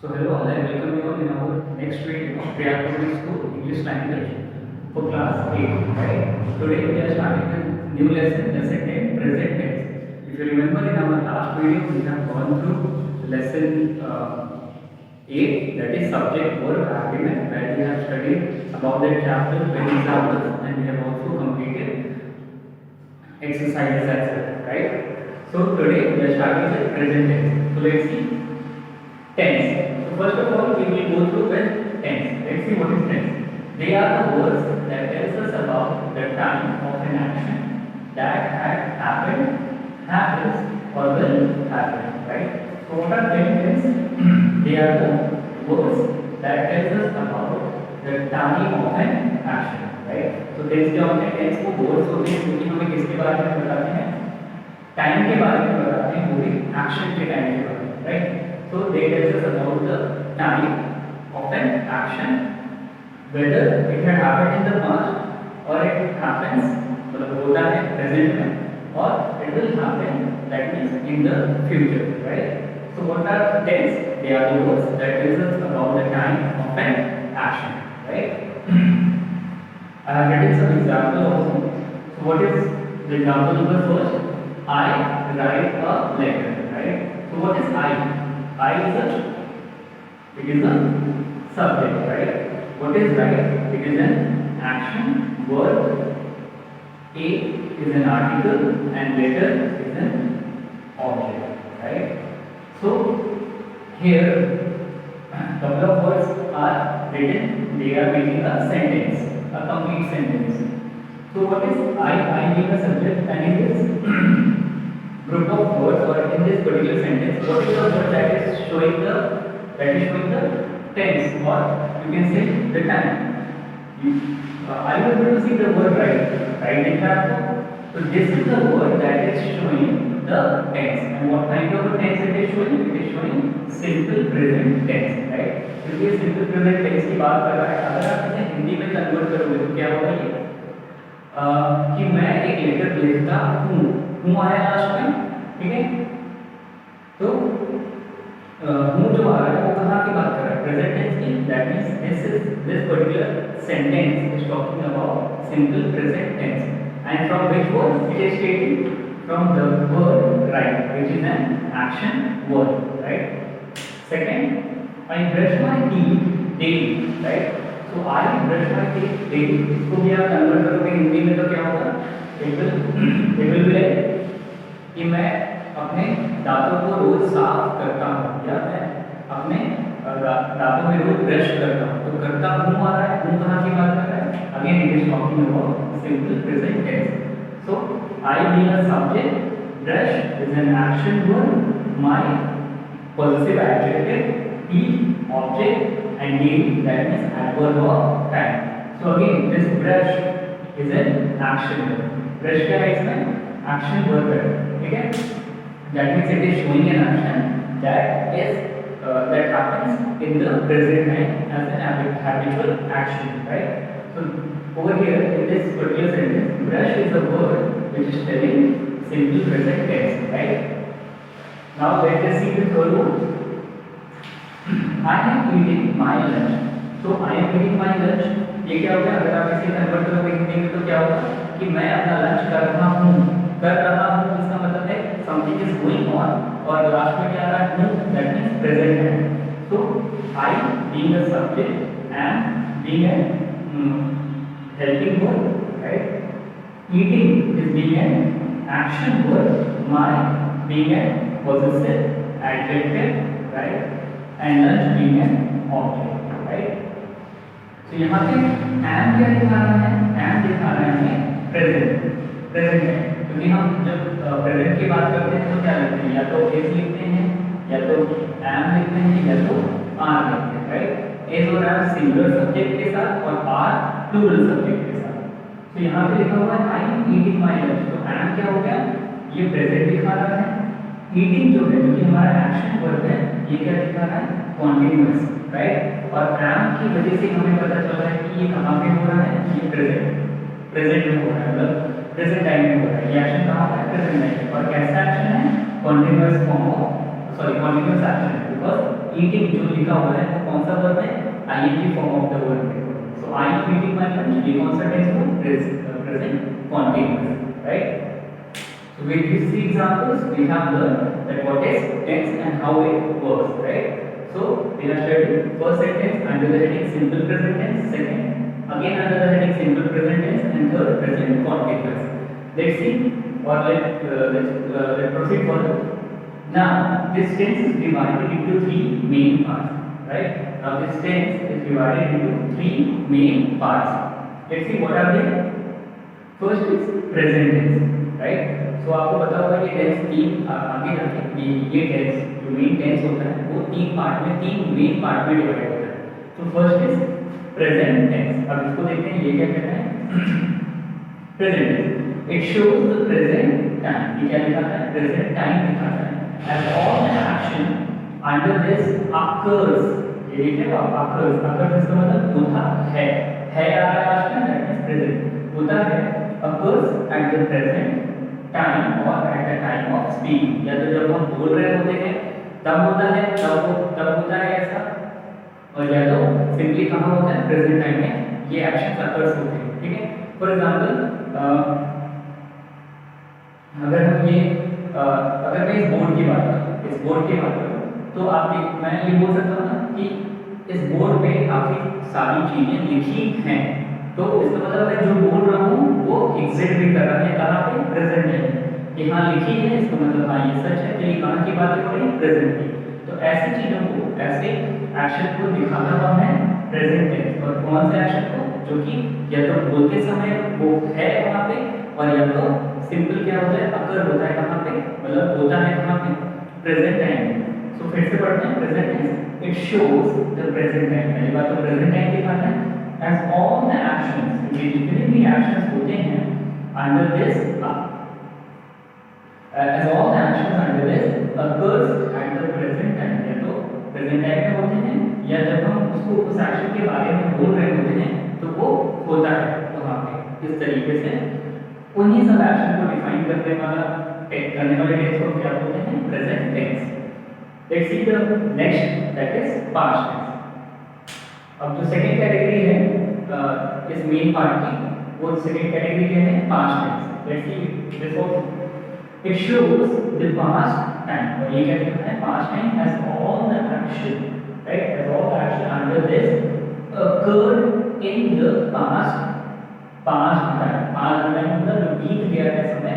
So hello all, I welcome you all in our next video of Pre-Academic School English Language for class 8. Right? Today we are starting a new lesson, lesson 10, present tense. If you remember in our last video we have gone through lesson 8, that is subject verb agreement, where we have studied about that chapter with examples, and we have also completed exercises as well. Right? So today we are starting with present tense. So let's see tense. So first of all, we will go through with tense. Let's see what is tense. They are the words that tells us about the time of an action that had happened, happens, or will happen. Right? So what are tense? They are the words that tells us about the time of an action. Right? So tense क्या होते हैं? Tense वो words होते हैं जो कि हमें किसके बारे में बताते हैं? टाइम के बारे में बताते हैं, वो भी एक्शन के टाइम के बारे में. Right? So they tell us about the time of an action, whether it had happened in the past or it happens, मतलब होता है present में, or it will happen, that means in the future, right? So what are tense? They are the words that tells us about the time of an action, right? I have written some example also. So what is the example number first? I write a letter, right? So what is I? I is it is a subject, right? What is write? It is an action, verb. A is an article and letter is an object, right? So here couple of words are written. They are making a sentence, a complete sentence. So what is I being a subject, and in this group of words, or in this particular sentence, what is the word that is showing the tense, or you can say the time. Are you able to see the word right in that? So this is the word that is showing the tense, and what kind of a tense it is showing? It is showing simple present tense, right? क्योंकि simple present tense की बात कर रहा है, अगर आप इसे हिंदी में कन्वर्ट करोगे तो क्या होगा ये कि मैं एक लेटर लिखता हूँ आया लास्ट में, ठीक है? तो हूँ जो आ रहा है वो कहाँ की बात कर रहा है? प्रेजेंट टेंस की. That means this particular sentence is talking about simple present tense, and from which word it is taken? From the verb right, which is an action verb, right? Second, I brush my teeth daily, right? So I brush my teeth daily. इसको भी आप convert करोगे हिंदी में तो क्या होगा? It will be like कि मैं अपने दांतों को रोज साफ करता हूँ, या मैं अपने दांतों में रोज ब्रश करता हूँ. तो करता हूँ आ रहा है, हूँ कहाँ की बात कर रहा है? Again it is talking about simple present tense. So I being a subject, brush is an action verb, my possessive adjective, teeth object, and daily, that means adverb of time. So again this brush is an action verb. Brush क्या है इसमें? Action verb है, ठीक है? That means it is showing an action that happens in the present time as an habitual action, right? So over here in this particular sentence, brush is a word which is telling simple present tense, right? Now let us see the third one. I am eating my lunch. So I am eating my lunch. ये क्या होगा? अगर आप इसे convert करोगे हिंदी में तो क्या होगा कि मैं अपना लंच कर रहा हूँ. इसका मतलब है समथिंग इज गोइंग ऑन, और लास्ट में क्या आ रहा है? हूँ, दैट मींस प्रेजेंट है. तो I being a subject and being a helping verb, right? Eating is being an action verb. My being a possessive adjective, right? And lunch being an object, right? So यहाँ पे am क्या दिखा रहा है? am दिखा रहा है present है, क्योंकि हम जब present की बात करते हैं तो क्या लिखते हैं? या तो is लिखते हैं, या तो am लिखते हैं, या तो are लिखते हैं, right? is और am सिंगुलर सब्जेक्ट के साथ और are प्लूरल सब्जेक्ट के साथ. तो यहाँ पे लिखा हुआ है I am eating my lunch. तो am क्या हो गया? ये present दिखा रहा है. eating जो है, जो कि हमारा एक्शन वर्ब है, ये क्या दिखा रहा है? Continuous, right? और am की वजह से हमें पता चल रहा है कि ये कहाँ पे हो रहा है? ये प्रेजेंट में हो रहा है, मतलब प्रेजेंट टाइम में हो रहा है. ये एक्शन कहाँ हो रहा है? Present time. और कैसा एक्शन है? Continuous form of, sorry, continuous action है, बिकॉज eating जो लिखा हुआ है वो कौन सा वर्ब है, ing form of the verb है. So I am eating my lunch, ये कौन सा टेंस है, present continuous, right? So with these three examples we have learned that what is tense and how it works, right? So we have studied first sentence under the heading simple present tense, second again under the heading simple present tense, and third present continuous. Let's see, or let's proceed further. Now this tense is divided into three main parts, right? Now this tense is divided into three main parts. Let's see what are they. First is present tense, right? So आपको पता होगा ये tense तीन आगे जाके ये tense जो main tense होता है वो तीन पार्ट में, तीन मेन पार्ट में डिवाइड होता है. तो फर्स्ट इज प्रेजेंट टेंस. अब इसको देखते हैं ये क्या कहता है. Present tense it shows the present time. ये क्या दिखाता है, प्रेजेंट टाइम दिखाता है. As all the action under this occurs. ये देखिए अकर्स, अकर्स इसका मतलब होता है आ रहा है लास्ट में, दैट मींस प्रेजेंट होता है. Occurs at the present time और at the time of speaking. या तो जब हम बोल रहे होते हैं तब होता है, तब होता है ऐसा, और या तो सिंपली कहाँ होता है, प्रेजेंट टाइम में ये एक्शन अकर्स होते हैं. ठीक है. फॉर एग्जांपल अगर हम ये अगर मैं इस बोर्ड की बात करूँ, इस बोर्ड की बात करूँ, तो आप मैं ये बोल सकता हूँ ना कि इस बोर्ड पे काफी सारी चीजें लिखी हैं. तो इसका मतलब मैं जो बोल रहा हूँ वो एग्जिस्ट भी कर रहा है कहाँ पे, प्रेजेंट है. कि हाँ लिखी है, इसका मतलब हाँ ये सच है. तो ये कहाँ की बात हो रही है, प्रेजेंट की. तो ऐसी चीजों को, ऐसे एक्शन को दिखाता हुआ है प्रेजेंट टेंस. और कौन से एक्शन को, जो कि या तो बोलते समय वो है वहाँ पे, और या तो सिंपल क्या होता है, अकर होता है कहाँ पे, मतलब होता है कहाँ पे, प्रेजेंट टाइम. सो फिर से पढ़ते हैं present tense. It shows the present time. पहली बात तो प्रेजेंट टाइम दिखाता है. As all the actions, जितने भी actions होते हैं under this, as all the actions under this occurs at the present time. या तो present time में होते हैं, या जब हम उसको उस action के बारे में बोल रहे होते हैं तो वो होता है वहाँ पे. इस तरीके से उन्हीं सब action को define करने वाले tense को क्या बोलते हैं, present tense. Let's see the next, that is past tense. अब जो सेकंड कैटेगरी है इस मेन पार्ट की, वो सेकंड कैटेगरी क्या है, past tense. Let's see this one. It shows the past time. और ये क्या कहता है, past time as all the action, right, as all the action under this occurred in the past time. Past time मतलब जो बीत गया है समय,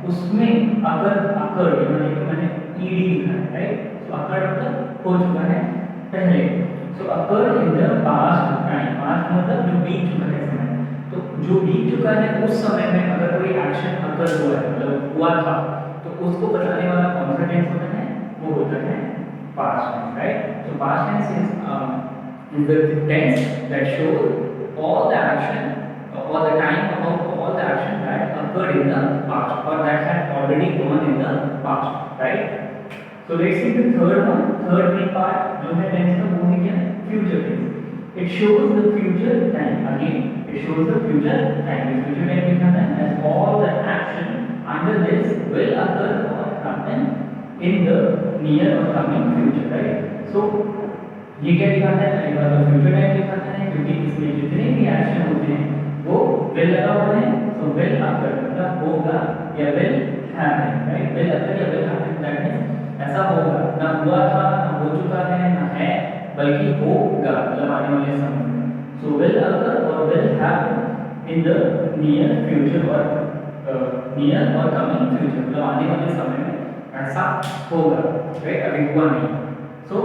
उसमें अकर यानी मैंने ईडी लिखा है, राइट. सो अकर मतलब हो चुका है पहले. So occur in the past time. past मतलब जो बीत चुका है समय. तो जो बीत चुका है उस समय में अगर कोई एक्शन occur हुआ है, मतलब हुआ था, तो उसको बताने वाला कौन सा टेंस होता है, वो होता है past tense, right? So past tense is the tense that shows all the action or the time about all the action that occurred in the past or that had already gone in the past, right? So let's see the third one. Third main part जो है tense का, वो है क्या, future tense. It shows the future time. Again, it shows the future time. The future time दिखाता है as all the action under this will occur or happen in the near or coming future, right? So ये क्या दिखाता है, पहली बार तो future time दिखाता है, क्योंकि इसमें जितने भी एक्शन होते हैं वो will लगा हुआ है. So will occur मतलब होगा या will happen, right? Will occur या will happen, that means ऐसा होगा, ना हुआ था, ना हो चुका है, ना है, बल्कि होगा मतलब आने वाले समय में. So will occur or will happen in the near future or near or coming future, मतलब आने वाले समय में ऐसा होगा, right? अभी हुआ नहीं. So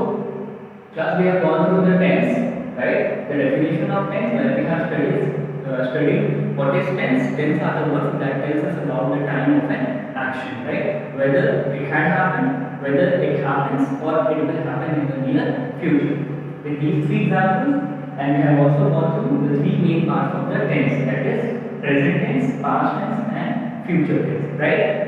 class we have gone through the tense, right? The definition of tense, where we have studied what is tense. Tense are the words that tells us about the time of an action, right? Whether it had happened, whether it happens, or it will happen in the near future. With these three examples, and we have also gone through the three main parts of the tense, that is present tense, past tense, and future tense, right?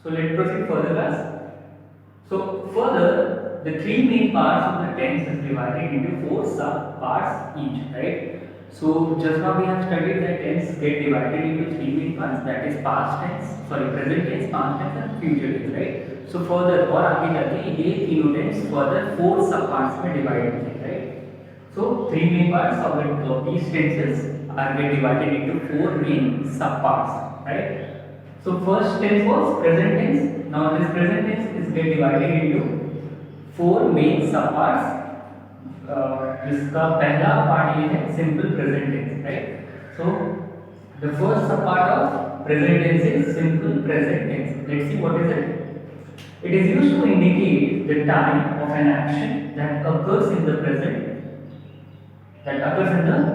So let's proceed further, class. So further, the three main parts of the tense is divided into four sub parts each, right? So just now we have studied that tense get divided into three main parts, that is past tense, sorry present tense, past tense and future tense, right? So further और आगे जाके ये तीनों tense further four sub parts में divide होते हैं, right? So three main parts of these tenses are get divided into four main sub parts, right? So first tense was present tense. Now this present tense is get divided into four main sub parts. जिसका पहला part ये है simple present tense, right? So the first sub part of present tense is simple present tense. Let's see what is it. It is used to indicate the time of an action that occurs in the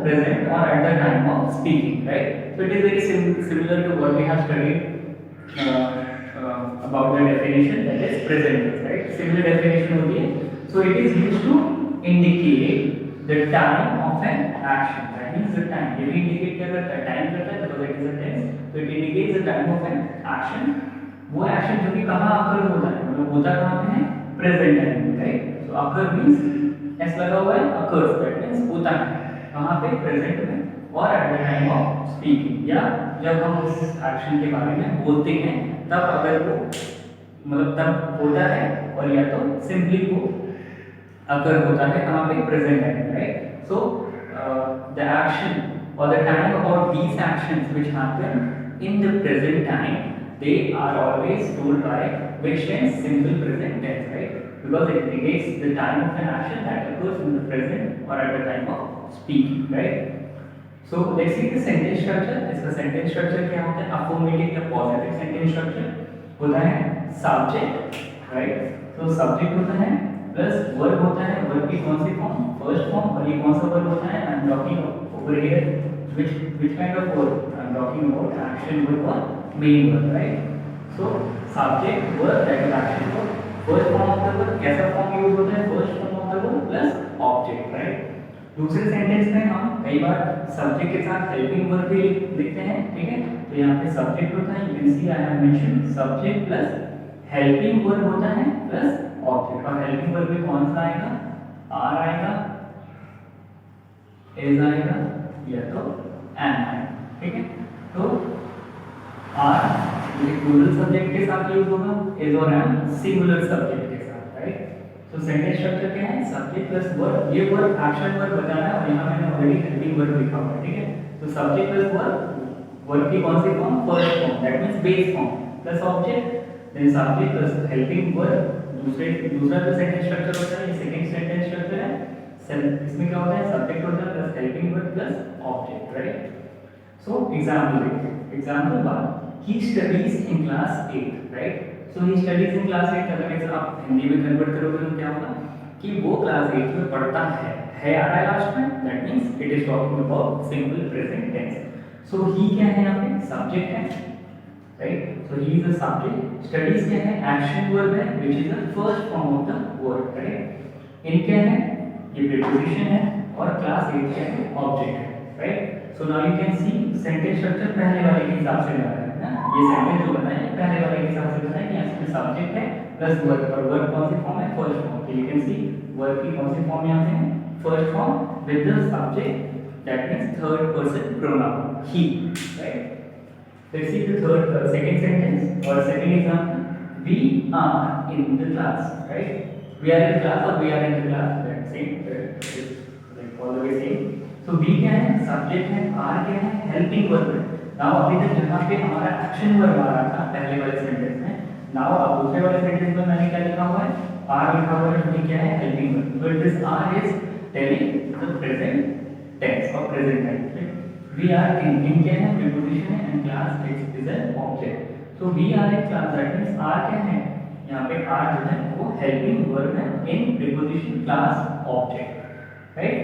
present or at the time of speaking, right? So it is very similar to what we have studied about the definition, that is present tense, right? Similar definition होती है. So it is used to indicate the time of an action. That means the time. ये भी indicate क्या करता है? Time करता है, because it is a tense. So it indicates the time of an action. वो action जो कि कहाँ occur होता है, मतलब होता कहाँ पे है? Present time में, right? So occur means s लगा हुआ है, occurs, that means होता है कहाँ पे? Present में और at the time of speaking, या जब हम उस action के बारे में बोलते हैं तब अगर वो मतलब तब होता है, और या तो simply वो अगर होता है कहाँ पे? Present time, right? So the action और the time about these actions which happen in the present time, they are always told by which tense? Simple present tense, right? Because it indicates the time of an action that occurs in the present or at the time of speaking, right? So let's see the sentence structure. इसका sentence structure क्या होता है? Affirmative या positive sentence structure होता है subject, right? तो subject होता है प्लस वर्ब होता है. वर्ब की कौन सी फॉर्म? First form. और ये कौन सा वर्ब होता है? I am talking over here which kind of verb? I am talking about action verb और main verb, right? So subject verb that is action verb. First form of the verb कैसा form use होता है? First form of the verb plus object, right? दूसरे sentence में हम कई बार subject के साथ हेल्पिंग वर्ब भी लिखते हैं, ठीक है? तो यहाँ पे सब्जेक्ट होता है, you can see I have mention subject plus helping verb होता है प्लस ऑब्जेक्ट. और हेल्पिंग वर्ब में कौन सा आएगा? आर आएगा, इज आएगा या तो एम आएगा, ठीक है? तो आर ये प्लूरल सब्जेक्ट के साथ यूज होगा, इज और एम सिंगुलर सब्जेक्ट के साथ, राइट? तो सेंटेंस स्ट्रक्चर क्या है? Subject plus verb. ये वर्ब एक्शन वर्ब बताना है और यहाँ मैंने ऑलरेडी हेल्पिंग वर्ब लिखा हुआ है, ठीक है? तो सब्जेक्ट प्लस वर्ब, वर्ब की कौन सी form? First form, that means base form, plus object, then subject plus helping verb. दूसरा जो सेंटेंस स्ट्रक्चर होता है, ये सेकंड सेंटेंस स्ट्रक्चर है. इसमें क्या होता है? सब्जेक्ट होता है plus helping verb plus object, right? So example देखते हैं. Example 1, he studies in class 8, right? So he studies in class 8 अगर इसे आप हिंदी में कन्वर्ट करोगे तो क्या होगा कि वो क्लास 8 में पढ़ता है आ रहा है लास्ट में, that means it is talking about simple present tense. So he क्या है? यहाँ पे सब्जेक्ट है, right? So he is a subject. Studies क्या है? Action verb है, which is the first form of the word, right? In क्या है? ये preposition है और class 8 क्या है? Object है, right? So now you can see sentence structure पहले वाले के हिसाब से बना है ना? ये sentence जो बना है पहले वाले के हिसाब से बना है कि इसमें subject है plus verb, और verb कौन सी form है? First form. So you can see verb की कौन सी form यहाँ पे है? First form with the subject, that means third person pronoun he, right? Let's see the second sentence or second example. We are in the class, right? We are in class or we are in the class, that same, like all the way same. So we क्या है? Subject है, are क्या है? Helping verb है. Now अभी तक यहाँ पे हमारा action verb आ रहा था पहले वाले sentence में. Now अब दूसरे वाले sentence में मैंने क्या लिखा हुआ है? are लिखा हुआ है, जो क्या है? Helping verb. But this are is telling the present tense or present tense. We are in क्या है? preposition है and class is an object. So we are in class, that means are क्या है? यहाँ पे are जो है वो helping verb है in preposition class object, right?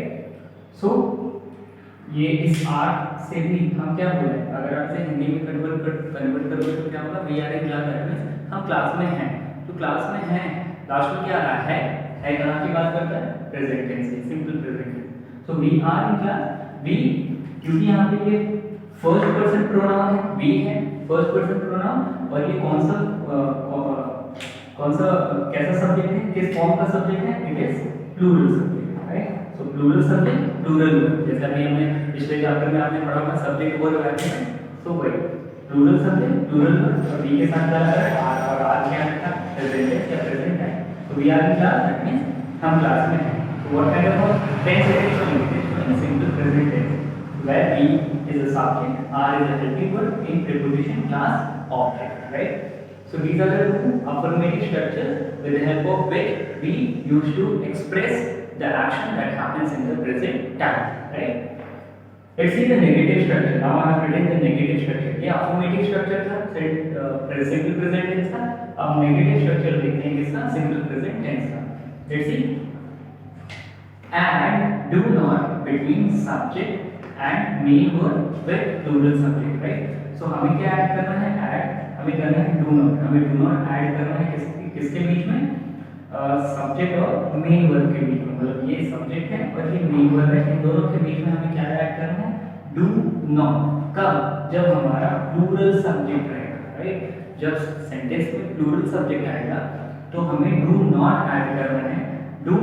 So ये इस are से भी हम क्या बोले? अगर आपसे हिंदी में कन्वर्ट करोगे तो क्या होगा? We are in class, that means हम क्लास में हैं. तो क्लास में हैं, लास्ट में क्या आ रहा है कहाँ की बात करता है? Present tense, simple present tense. So we are in class, we क्योंकि यहाँ पे ये फर्स्ट पर्सन प्रोनाउन है, वी है फर्स्ट पर्सन प्रोनाउन, और ये कौन सा कैसा सब्जेक्ट है? किस फॉर्म का सब्जेक्ट है? It is plural subject, right? So plural subject plural verb, जैसे अभी हमने पिछले चैप्टर में आपने पढ़ा था सब्जेक्ट वर्ब एडजेक्टिव, सो वही प्लूरल सब्जेक्ट प्लूरल वर्ब और वी के साथ क्या लगा है आर, और आर क्या था प्रेजेंट टेंस या प्रेजेंट टाइम। तो we are in class, that means हम क्लास में हैं। So what kind of tense it is showing? It is showing simple present tense, where we is a subject, R is a helping verb in preposition class object, right? So these are the two affirmative structures with the help of which we used to express the action that happens in the present time, right? Let's see the negative structure. Now I have written the negative structure. ये affirmative structure था, simple present tense था. अब negative structure देखते हैं किसका? Simple present tense का. Let's see. And do not between subject and main verb with plural subject, right? So हमें क्या ऐड करना है? ऐड हमें करना है do not. हमें do not ऐड करना है किसके बीच में? सब्जेक्ट और मेन वर्ब के बीच में। मतलब ये सब्जेक्ट है और ये मेन वर्ब है, इन दोनों के बीच में हमें क्या ऐड करना है? do not। कब? जब हमारा प्लूरल सब्जेक्ट रहेगा, राइट? जब सेंटेंस में प्लूरल सब्जेक्ट आएगा तो हमें do not ऐड करना है। do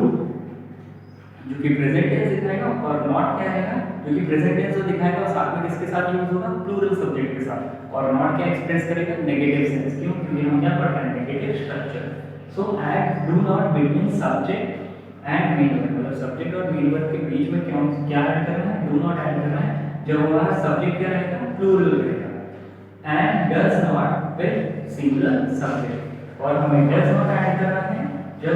जो कि प्रेजेंट टेंस दिखाएगा और नॉट क्या आएगा जो कि प्रेजेंट टेंस जो दिखाएगा और साथ में किसके साथ यूज होगा? प्लूरल सब्जेक्ट के साथ। और नॉट क्या एक्सप्रेस करेगा? Negative sense. क्यों? क्योंकि हम क्या पढ़ रहे हैं? Negative structure. So add do not between subject and main verb, मतलब सब्जेक्ट और मेन वर्ब के बीच में क्या ऐड करना है? डू नॉट ऐड करना है जब हमारा सब्जेक्ट क्या रहेगा? प्लूरल रहेगा। And does not with singular subject, और हमें डज नॉट ऐड करना है जब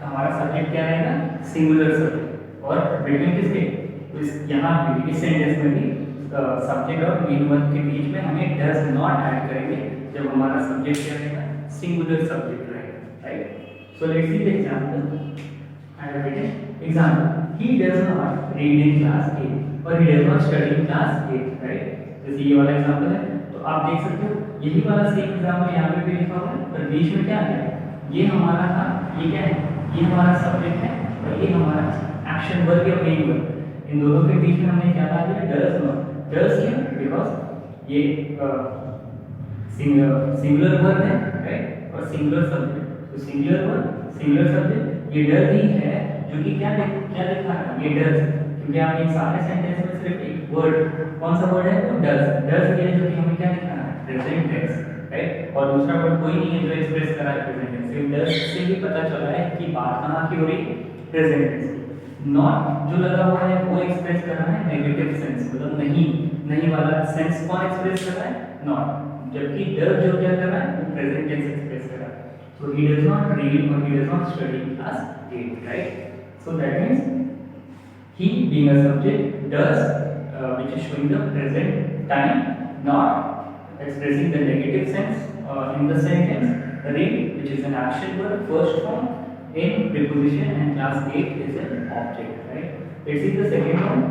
हमारा सब्जेक्ट क्या रहेगा? Singular subject. और बिटवीन किसके? इस यहाँ भी इस सेंटेंस में भी सब्जेक्ट और मेन वर्ब के बीच में हमें डज नॉट ऐड करेंगे जब हमारा सब्जेक्ट क्या रहेगा? सिंगुलर सब्जेक्ट रहेगा, right? So let's see the example. I have written example, he does not read in class 8 और he does not study in class 8, right? जैसे ये वाला एग्जांपल है तो आप देख सकते हो यही वाला सेम एग्जांपल यहाँ पे भी लिखा हुआ है, पर बीच में क्या है? ये हमारा था, ये क्या है? ये हमारा सब्जेक्ट है और ये हमारा एक्शन वर्ब या मेन वर्ब। इन दोनों के बीच में हमने क्या डाल दिया? Does not. डज क्यों? बिकॉज ये सिंगुलर वर्ब है, राइट? और सिंगुलर सब्जेक्ट। तो सिंगुलर वर्ब सिंगुलर सब्जेक्ट, ये डज ही है जो कि क्या दिखा रहा है? ये डज, क्योंकि आप ये सारे सेंटेंस में सिर्फ एक वर्ड, कौन सा वर्ड है? तो डज। डज ये है जो कि हमें क्या दिखा रहा है? Present tense, right? और दूसरा वर्ड कोई नहीं है जो एक्सप्रेस कर रहा है प्रेजेंट टेंस। सिर्फ डज से ही पता चला है कि बात कहाँ की हो रही है? Present tense. नॉट जो लगा हुआ है वो एक्सप्रेस कर रहा है नेगेटिव सेंस, मतलब नहीं वाला सेंस कौन एक्सप्रेस कर रहा है? नॉट। जबकि डज जो क्या कर रहा है? वो प्रेजेंट टेंस एक्सप्रेस कर रहा है। सो ही डज नॉट रीड और he does not study class 8, right? So that means he being a subject does which is showing the present time, not expressing the negative sense in the sentence. Read which is an action verb first form in preposition and class 8 is an object, right? Let's see the second one.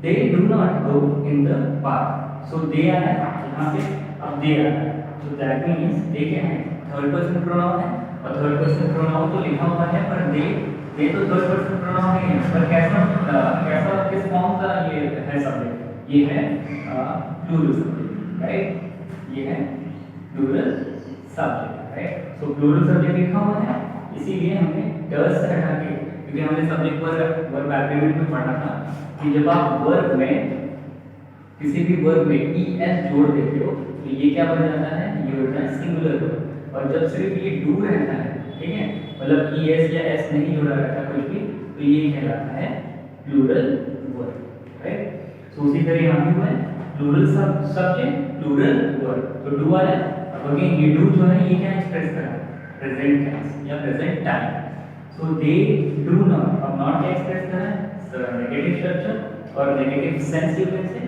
They do not go in the park. So they are यहाँ पे अब they are, so that means they क्या है? Third person pronoun है और third person pronoun तो लिखा हुआ है पर they तो थर्ड पर्सन प्रोनाउन नहीं है, पर कैसा किस फॉर्म का ये है सब्जेक्ट? ये है प्लूरल सब्जेक्ट, राइट? ये है plural subject, right? So plural subject लिखा हुआ है, इसीलिए हमने डज से हटा के, क्योंकि हमने सब्जेक्ट वर्ब एग्रीमेंट में पढ़ा था कि जब आप वर्ब में किसी भी वर्ब में es जोड़ देते हो तो ये क्या बन जाता है? ये होता है सिंगुलर वर्ब। और जब सिर्फ ये डू रहता है, ठीक है, मतलब es या s नहीं जुड़ा रहता कुछ भी, तो ये कहलाता है प्लूरल वर्ब, राइट? सो उसी तरह यहाँ भी हुआ है प्लूरल सब्जेक्ट प्लूरल वर्ब। तो डू आया, अब अगेन ये डू जो है ये क्या एक्सप्रेस कर रहा है? प्रेजेंट टेंस या present time. So they do not, अब नॉट क्या एक्सप्रेस कर रहा है? नेगेटिव स्ट्रक्चर और नेगेटिव सेंस की वजह से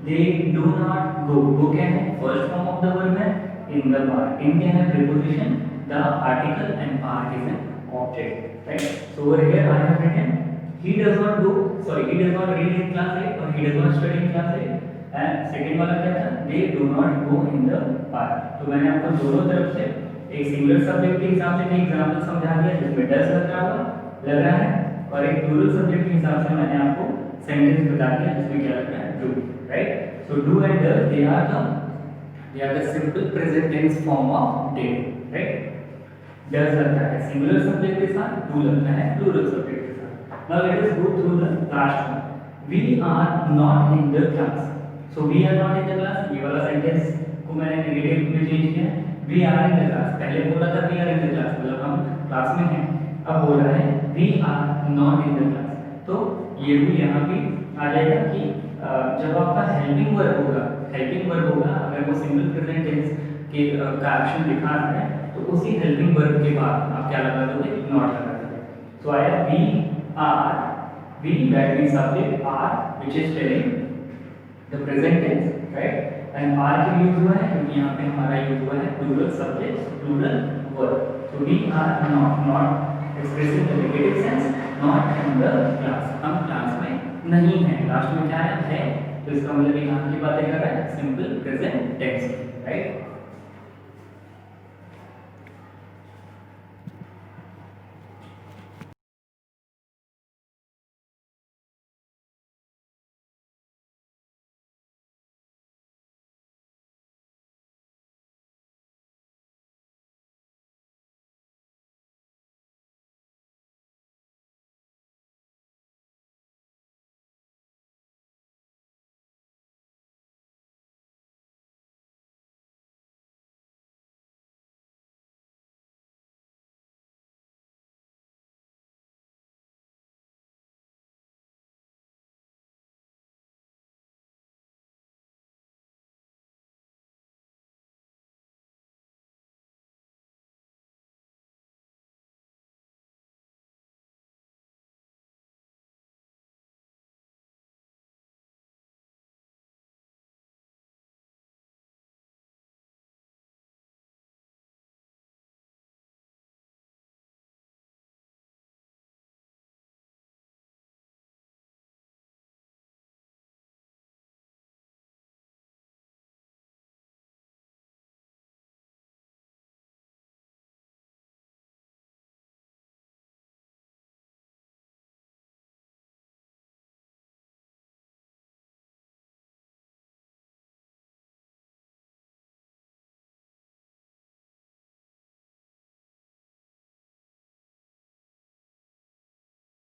दे डू नॉट गो। वो क्या है? First form of the verb है इन द पार्ट। इन क्या है? Preposition, the article and part is an object, right? So over here I have written he does not go, sorry, he does not read in class 8 और he does not study in class 8। And second वाला क्या था? they do not go in the park। तो मैंने आपको दोनों तरफ से एक सिंगुलर सब्जेक्ट के हिसाब से भी एग्जांपल समझा दिया जिसमें डज लग रहा है और एक प्लूरल सब्जेक्ट के हिसाब से मैंने आपको सेंटेंस बता दिया जिसमें क्या लग रहा है? Do, right? So do and does they are the simple present tense form of did, right? Does लगता है सिंगुलर सब्जेक्ट के साथ, डू लगता है प्लूरल सब्जेक्ट के साथ। Now let us go through the last one. We are not in the class. So we are not in the class, ये वाला सेंटेंस को मैंने नेगेटिव में चेंज किया. We are in the class. पहले बोला था we are in the class, मतलब हम क्लास में हैं. अब बोल रहा है we are not in the class. तो ये भी यहाँ भी आ जाएगा कि जब आपका हेल्पिंग वर्ब होगा, अगर वो सिंपल प्रेजेंट टेंस के का एक्शन दिखा रहा है तो उसी हेल्पिंग वर्ब के बाद आप क्या लगा दोगे, नॉट लगा दोगे. सो आया we that means subject are which is telling the present tense, right? and are क्यों यूज हुआ है, क्योंकि यहाँ पे हमारा यूज हुआ है plural subject plural verb. so we are not expressing the negative sense, not in the class. हम क्लास में नहीं हैं. लास्ट में क्या है, तो इसका मतलब यहाँ की बातें कर रहा है सिंपल प्रेजेंट टेंस, राइट.